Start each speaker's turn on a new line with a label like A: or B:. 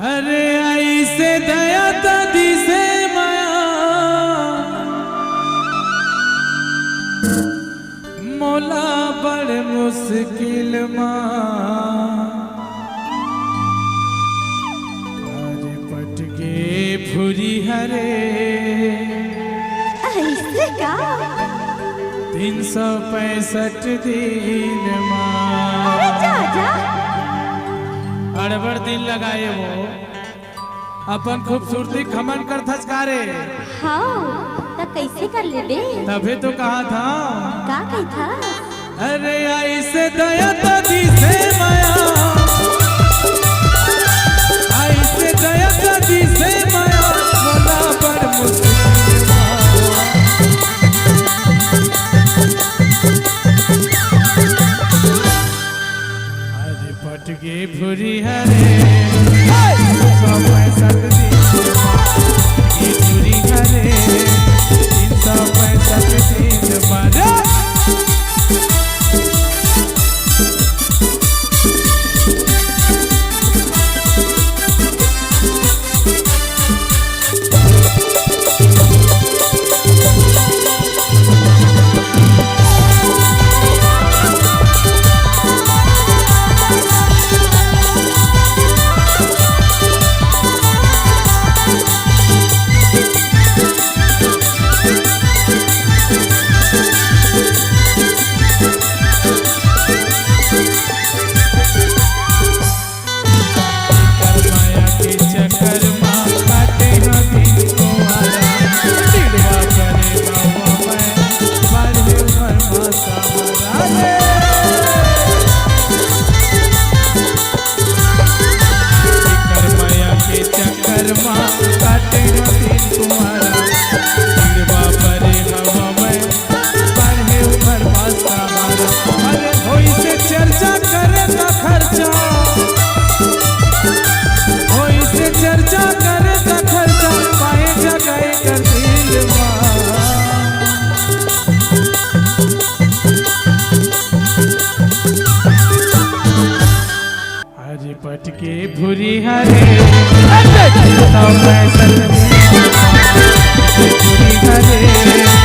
A: अरे आई से दया तदी से माया मोला बड़ मुश्किल अरे पटके फुरी हरे
B: ऐसे का
A: 365 दिन
B: अरे जा जा
A: अड़बड़ दिन लगाए वो अपन खूबसूरती खमन कर थचकारे।
B: हाँ तो कैसे कर ले बे?
A: तभी तो कहा था
B: का कही था?
A: अरे आई से दया तदी से माया आई से दया तदी से माया मोला बड़ मुश्किल अरे पटके भूरी हरे 365 दिन ये भूरी हरे 365 दिन मारा पटके भूरी हरे भूरी हरे